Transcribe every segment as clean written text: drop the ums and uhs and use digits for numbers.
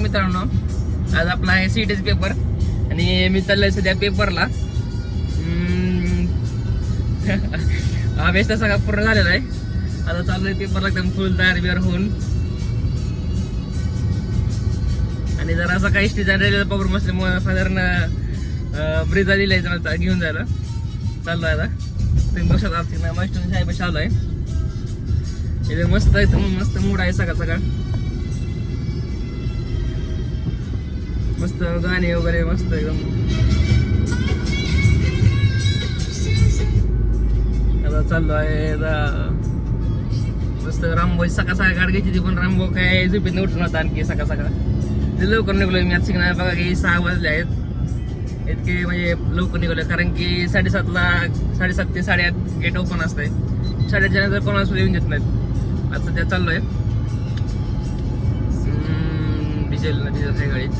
मित्रांनो, आज आपला आहे सीईटीचा पेपर आणि मी चाललोय सध्या पेपरला. अभ्यास सगळा पूर्ण झालेला आहे. आता चाललोय पेपरला एकदम फुल तयार बियार होऊन. आणि जरा असा काही स्टेज रेल्वेचा प्रॉब्लेम असल्यामुळे साधारण ब्रिजा दिलाय घेऊन जायला चाललोय. आता तुम्ही बघू शकता मास्टर साहेब आलोय. एकदम मस्त एकदम मस्त मूड आहे सकाळ सकाळ. मस्त गाणे वगैरे मस्त एकदम. आता चाललो आहे मस्त. रामभाऊ सकाळ सकाळ गाडी घ्यायची ती, पण रामभाऊ काय झोपेत उठून होता आणखी सकाळ सकाळ. ते लवकर निघलोय मी आज शिकणार. बघा की 6 वाजले आहेत. इतके म्हणजे लवकर निघलोय कारण की 7:30 ते 8:30 गेट ओपन असतंय. 8:30 नंतर कोणाला येऊन देत नाहीत. आता सध्या चाललोय डिझेल आहे गाडीत.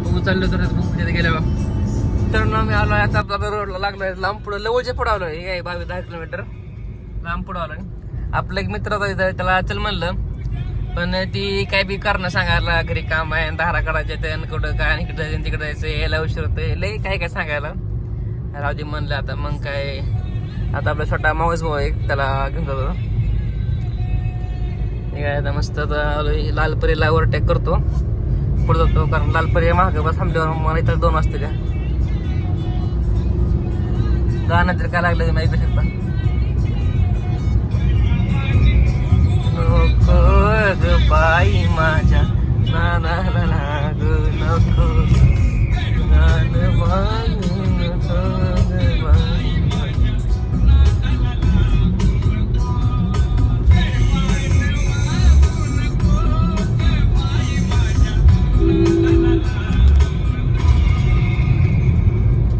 बघू चाललो तर तिथे गेल्या तर मी आलोय. आता आपला रोडला लागलोय. लांब पुढं लवळच्या पुढं आलोय. हे आहे 22-10 किलोमीटर लांब पुढं आलोय. आपला एक मित्र होता, त्याला चल म्हणलं, पण ती काय बी करणं सांगायला. घरी काम आहे, धारा काढायचे, कुठं काय आणि इकडे जायचं तिकडे जायचं, यायला उशीर होतोय, लय काय सांगायला. राहू दे म्हणलं. आता मग काय, आता आपला छोटा मावस भाऊ एक त्याला घेऊन जातो. काय आता मस्त लालपरीला ओव्हरटेक करतो, पुढे जातो. कारण लालपरी महाग बस थांबल्यावर मला इथं 2 वाजते. त्या गाणं तर काय लागलं माहिती शकता. बाई माझ्या नानाला लागू नको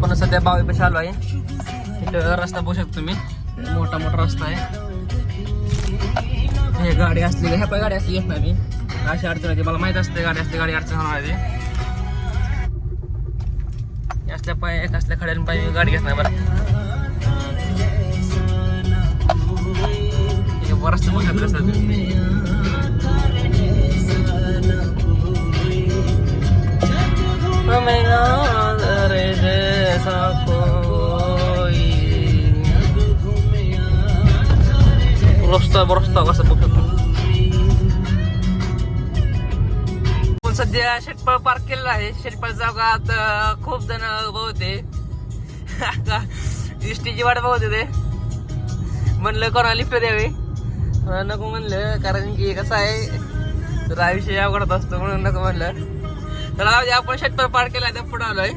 पण सध्या 22 पैसे आलो आहे. इथं रस्ता बघू शकतो तुम्ही, मोठा रस्ता आहे. हे गाडी असली ह्या पाय गाडी असली येत नाही. अशी अडचण होती, मला माहित असते गाडी असली गाडी अडचण होणार आहे. असल्या पाय एक असल्या खड्यान पाय गाडी घेत नाही. बरं रस्ता बघू शकतो रस्ता. रस्ता कसं बघू शकतो. पण सध्या शेटपळ पार्क केलेला आहे. शेटपळ चौकात खूप जण होते. इष्टीची वाट बघत होते. म्हणलं कोणाला लिफ्ट द्यावी, नको म्हणलं, कारण की कसं आहे तर आयुष्य अवघडत असतो म्हणून नको म्हणलं. तर आपण शेटपळ पार्क केला त्या पुढे आलोय.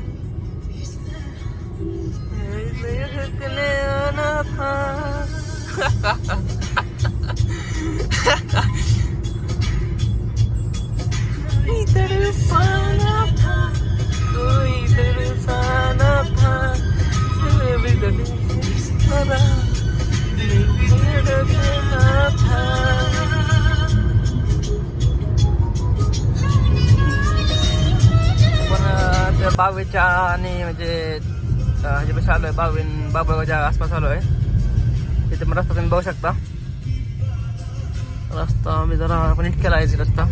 पण 22च्या आणि म्हणजे ह्याच्यापेक्षा आलोय 22 बाबळगावच्या आसपास आलोय. तिथे पण रस्ता तुम्ही बघू शकता. रस्ता मी जरा पण नीट केला आहे रस्ता.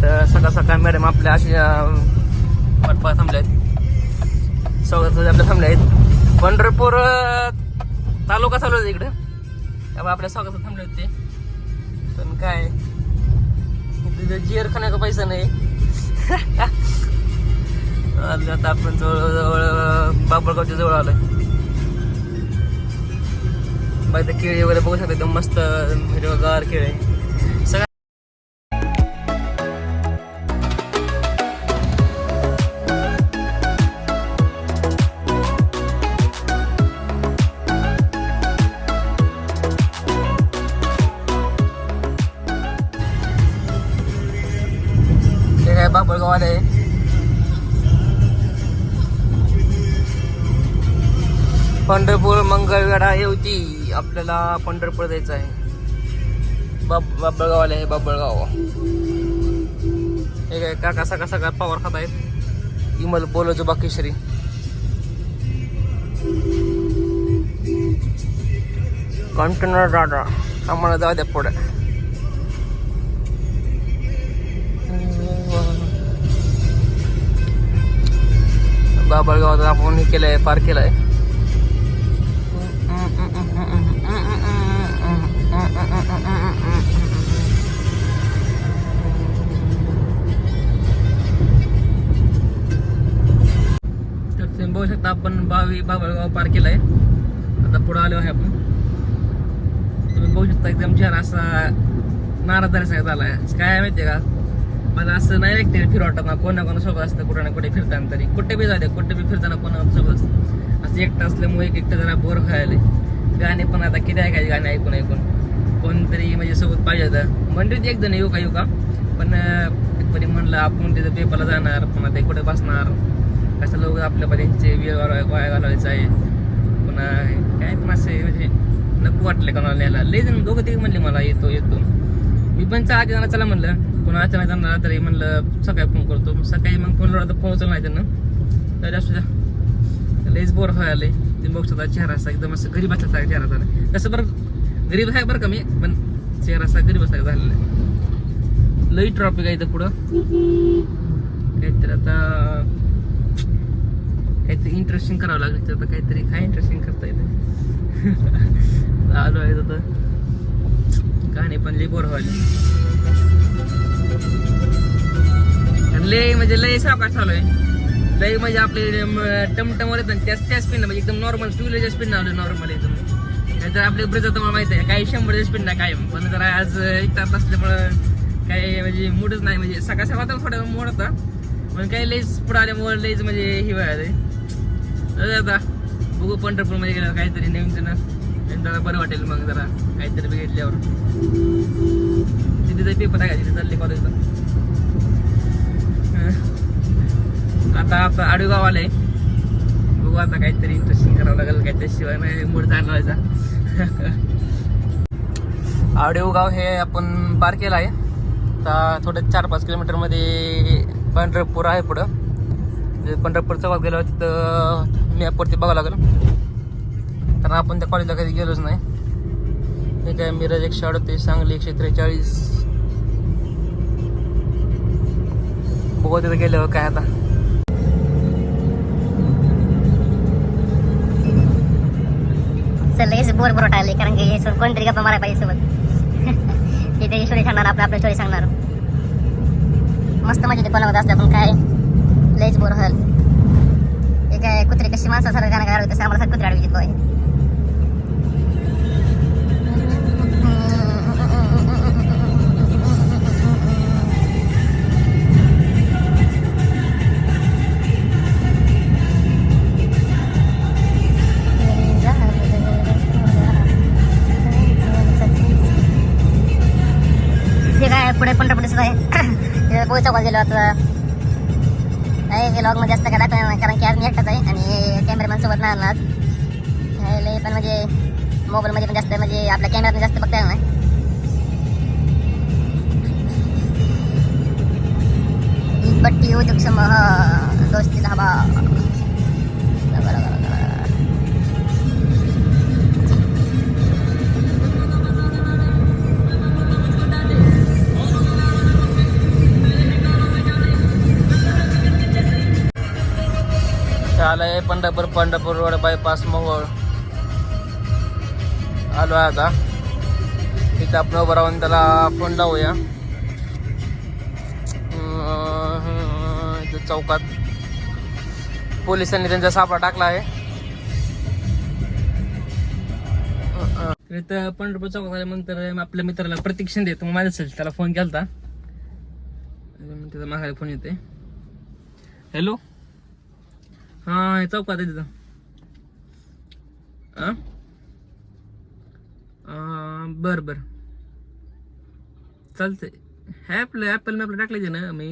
तर सकाळ सकाळ मॅडम आपल्या अशी वाटपा थांबल्या आहेत. स्वागत आपल्या थांबल्या आहेत. पंढरपूर तालुका चालू आहे इकडं, त्यामुळे आपल्या स्वागत थांबले होते. पण काय तिथं जिअर खाण्याचा पैसा नाही. आता आपण जवळ बाबळगावच्या जवळ आलोय. बाई तर केळी वगैरे बघू शकता, एकदम मस्त हिरवगार केळी. सगळ्या हे काय बाबळगाव आले. पंढरपूर मंगळवेढा येवती. आपल्याला पंढरपूर जायचं आहे. बाबळगाव आले आहे. बाबळगाव हे काय काका सकाळ सकाळ पावर खात आहेत. इमल बोलो बाकेश्वरी. कंटेनर दादा आम्हाला जाऊ द्या पुढे. बाबळगावात आपण हे केलंय, पार केलाय. तर तुम्ही बघू शकता आपण बाबळगाव पार केलाय. आता पुढे आलो आहे आपण. तुम्ही बघू शकता एकदम छान असा नारळ झाला आहे. काय माहितीये का, मला असं नाही एकटे फिरवतात ना, कोण ना कोणासोबत असतं, कुठे ना कुठे फिरताना तरी, कुठे बी झाले, कुठे बी फिरताना कोणासोबत असतं. असं एकटं असल्यामुळे एकटं जरा बोर व्हायला. गाणे पण आता किती ऐकायचे, गाणे ऐकून ऐकून कोणतरी म्हणजे सोबत पाहिजे होतं. म्हणजे एक जण येऊ का पण एकपरी म्हणलं आपण तिथं पेपरला जाणार, पुन्हा ते कुठे बसणार, कसं लोक आपल्या पर्यंतचे वेळ वाया घालवायचं आहे. पुन्हा काय पण असं म्हणजे नको वाटले कोणाला न्यायला. लई जण दोघं तिघ म्हणले मला येतो. मी पण चला चला म्हणलं, कोणा अचानक जाणार तरी म्हणलं सकाळी फोन करतो. सकाळी मग फोन लावला तर फोन उचलला नाही त्यांना. तर असू द्या, लईच बोर व्हायला. ते बघ स्वतः चेहरा असा एकदम असं गरीब असल्यासारखा चेहरा झाला. तसं बरं गरीब आहे बरं का मी, पण चेहरा असा गरीब असल्यासारखा झालेला आहे. लई ट्रॉफिक आहे इथं पुढं. काहीतरी आता काहीतरी इंटरेस्टिंग करावं लागेल. तर काहीतरी काय इंटरेस्टिंग करता येतं. आलो आहे तर गाणे पण लई बोर व्हायला. लय म्हणजे लय सावकाश चालू आहे. लय म्हणजे आपले टमटमवर येतात त्या स्पीड म्हणजे एकदम नॉर्मल 2 व्हीलरच्या स्पीड लावलं नॉर्मल एकदम. नाहीतर आपल्या ब्रिज तुम्हाला माहिती आहे काही 100च्या स्पीड नाही काय. पण जरा आज एक तास असल्यामुळं काही म्हणजे मूडच नाही. म्हणजे सकाळ तर थोडा मूड होता, पण काही लईच पुढे आल्यामुळे लईच म्हणजे ही व्हायला. आता बघू पंढरपूरमध्ये गेल्यावर काहीतरी नवीन जरा बरं वाटेल. मग जरा काहीतरी बघितल्यावर तिथे पेपर आहे का, तिथे चालले कॉलेजला. आता आडगाव आलंय. बघू आता काहीतरी इंटरेस्टिंग करावं लागेल. काय त्याशिवाय नाही मूड चालवायचा. आडगाव हे आपण पार केलं आहे. आता थोडं 4-5 किलोमीटर मध्ये पंढरपूर आहे पुढं. म्हणजे पंढरपूर चौकात गेल्यावर तिथं मॅपवरती बघावं लागेल, कारण आपण त्या कॉलेजला कधी गेलोच नाही. हे काय मिरज 138, सांगली 143. बघू तिथं गेल्यावर काय आता. सर लगेच बोर वाटायला, कारण की कोणतरी गप्पा मारायला पाहिजे सोबत. तिथे स्टोरी सांगणार, आपल्या स्टोरी सांगणार. मस्त मजा येते कोणामध्ये असल्या, पण काय लईच बोर व्हायला. हे काय कुत्रे कशी माणसासारखं गाणं गायला तसं आम्हाला कुत्रे आडवी देतो आहे. पुढे पंढरपूर दिसत आहे. पोहे चौकात गेलो आता. व्लॉग मध्ये जास्त काय दाखवणार नाही, कारण की आज मी एकटाच आहे आणि कॅमेरामॅन सोबत नाही आणला आज. पण म्हणजे मोबाईल मध्ये पण जास्त म्हणजे आपल्या कॅमेऱ्यात जास्त बघता येणार नाही. बट्टी उद्योग समूह दोस्ती धाबा. आलंय पंढरपूर रोड बायपास मोहोळ आलो आहे आता. तिथे आपण उभं राहून त्याला फोन लावूया. इथे चौकात पोलिसांनी त्यांचा सापळा टाकला आहे. इथं पंढरपूर चौकात आल्यानंतर आपल्या मित्राला प्रतीक शिंदे, तुम्ही माझ्या त्याला फोन केला होता. त्याचा माघारी फोन येते. हॅलो, हा चौकात आहे तिथं. बर चालतंय. ॲपल मॅपला टाकले ना मी.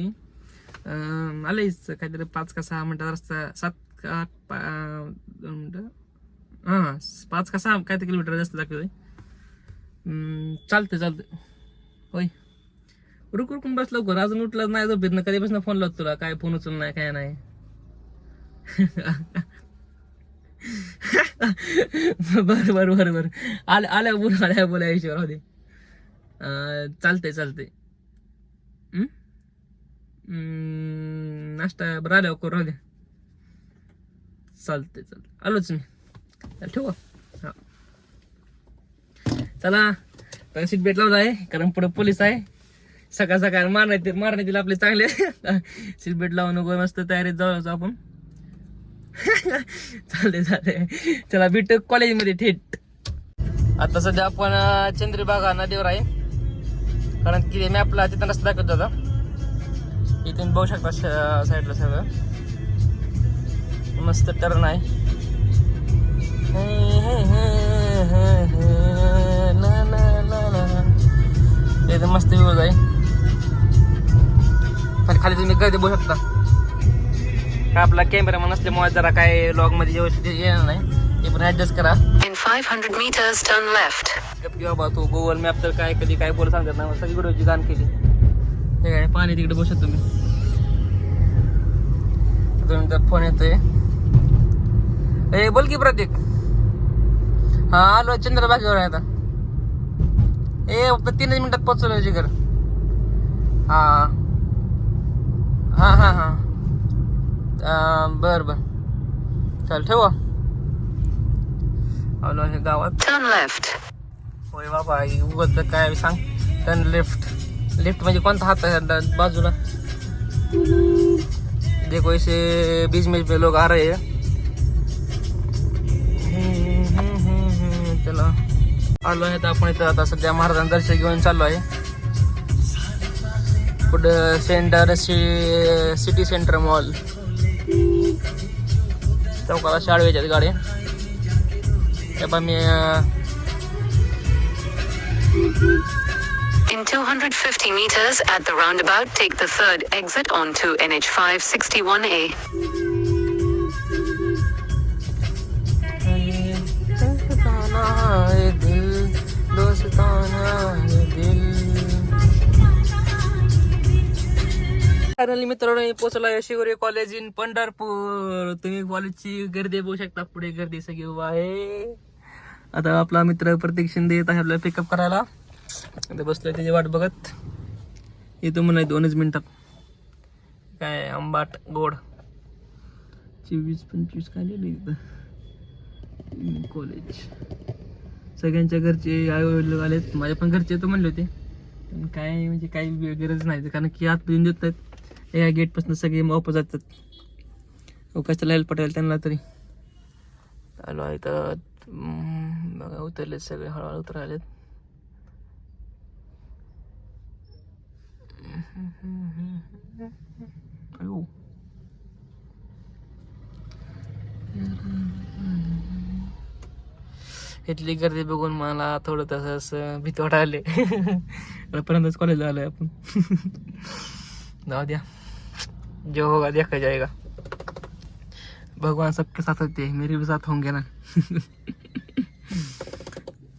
आलेच काहीतरी 5 का 6 मिनिटाचा रस्ता, 7 का 2 मिनिटं, 5 का 6 काहीतरी किलोमीटर जास्त दाखवतोय. चालतंय होय. रुकून बस लवकर, अजून उठलं नाही झोपेत ना. कधीपासून फोन लावतो तुला, काय फोन उचलून नाही काय नाही. बर आल्या बोला ईश्वर होते. चालतंय. नाश्ता बरं आल्यावर करू दे. चालते आलोच मी. ठेवू का? हा चला. तर सीट बेल्ट लावला आहे कारण पुढे पोलीस आहे. सकाळ सकाळ मारण्यात आपले चांगले. सीट बेल्ट लावून नको, मस्त तयारीत जाऊ आपण. चालते चला भेटू कॉलेजमध्ये थेट. आता सध्या आपण चंद्रभागा नदीवर आहे कारण की मॅपला तिथं रस्ता दाखवत होता. इथून बघू शकता साईडला सगळं मस्त टर्न आहे. एकदम मस्त व्ह्यू आहे. खाली तुम्ही गर्दी बघू शकता. काय आपला कॅमेरामॅन नसल्यामुळे जरा काय लॉग मध्ये व्यवस्थित येणार नाही, ते पण ऍडजस्ट करा. In 500 meters, turn left. बाबा तो गुगल मॅप तर काय कधी काय बोल सांगत नाही, सगळी व्हिडिओची गाण केली. हे काय पाणी तिकडे बसत तुम्ही. फोन येतोय. ए बोल की प्रतीक. हा आलो चंद्रभागेवर आहे आता. ए फक्त 3 मिनिटात पोहोचलो जिगर. हा हा हा हा बर चल ठेवा. आलो हे गावात. Turn left. होय बाबा उगत काय सांग. टर्न लेफ्ट म्हणजे कोणता हात आहे बाजूला. देखो इसे बीच में लोग आ रहे हैं. चला आलो आहे तर आपण इथं आता सध्या महाराजांचं दर्शन घेऊन चाललो आहे. पुढं सिटी सेंटर मॉल चौकाला शाळेच्यात गाड्या. तेव्हा मी In 250 meters at the roundabout, take the third exit onto NH 561A. Finally मित्रांनो पोहोचला शिवरे कॉलेज इन पंढरपूर. तुम्ही कॉलेजची गर्दी बघू शकता. पुढे गर्दी सगळी उभा आहे. आता आपला मित्र प्रतीक शिंदे येत आहे आपल्याला पिकअप करायला. आता बसलोय त्याची वाट बघत. येतो म्हणा 2 मिनिटात. काय आंबाट गोड 24-25 काय लिहिलं इथं. कॉलेज सगळ्यांच्या घरचे आई वडील आलेत. माझ्या पण घरचे तर म्हणले होते पण काय म्हणजे काही गरज नाही कारण की आत येऊन देत नाहीत. या गेटपासून सगळे वापस जातात. अवकाशाला हेल्प पटेल त्यांना तरी. आलो आहे तर बघा उतरलेत सगळे हळूहळू उतरायलेत. इथली गर्दी बघून मला थोडं तसं भीती वाटायले. पर्यंतच कॉलेजला आलोय आपण. जाऊ द्या, जो होगा देखा जाएगा. भगवान सबके साथ होते हैं, मेरे भी साथ होंगे ना.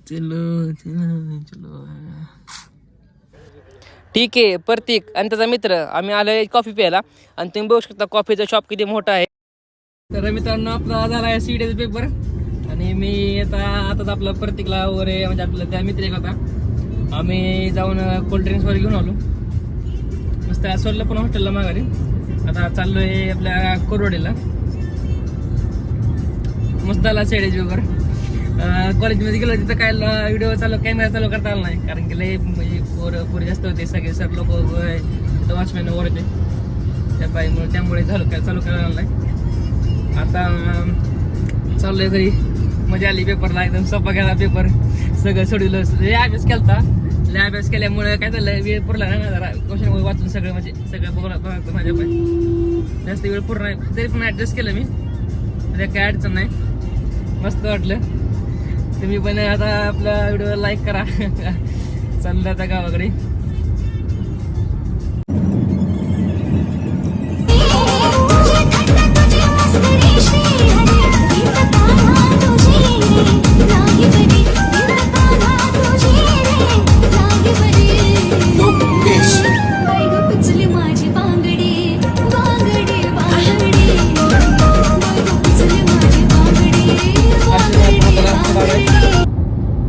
चलो चलो चलो. ठीक आहे प्रतीक आणि त्याचा मित्र आम्ही आलोय कॉफी प्यायला. आणि तुम्ही बघू शकता कॉफीचा शॉप किती मोठा आहे. तर मित्रांनो आपला झाला आहे सीडीएस पेपर. आणि मी आता आपला प्रतीकला वगैरे म्हणजे आपलं त्या मित्र एक होता. आम्ही जाऊन कोल्ड्रिंक्स वगैरे घेऊन आलो. मस्त सोडलं पण हॉस्टेलला माघारी. आता चाललोय आपल्या कोरवाडीला. मस्त आला सेडेज वगैरे. कॉलेजमध्ये गेलो तिथं काय व्हिडिओ कॅमेरा चालू करता आला नाही कारण की लय म्हणजे पोरं जास्त होते. सगळे सर लोक वॉचमॅन वगैरे होते त्यामुळे झालं काय चालू करायला नाही. आता चाललोय घरी. मजा आली पेपरला. एकदम सोपा गेला पेपर. सगळं सोडलं. लय अभ्यास केलता. लय अभ्यास केल्यामुळे काय झालं वेळ पुरला ना जरा. क्वेश्चन वाचून सगळं म्हणजे सगळं बघायचं माझ्या पण जास्त वेळ पूर्ण नाही. तरी पण ॲडजस्ट केलं मी. म्हणजे काय अडचण नाही. मस्त वाटलं. तुम्ही पण आता आपला व्हिडिओ लाईक करा. चाललं आता गावाकडे.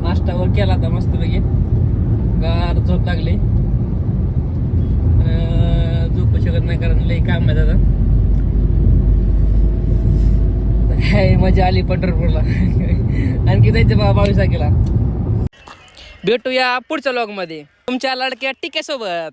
नाश्ता केला आता मस्त पैकी. गार झोप लागली. झोपू शकत नाही कारण लई काम आहे दादा. आता काय मजा आली पंढरपूरला. आणखी जायचं बघा 22 तारखेला. भेटूया पुढच्या व्लॉग मध्ये तुमच्या लाडक्या टिकेसोबत.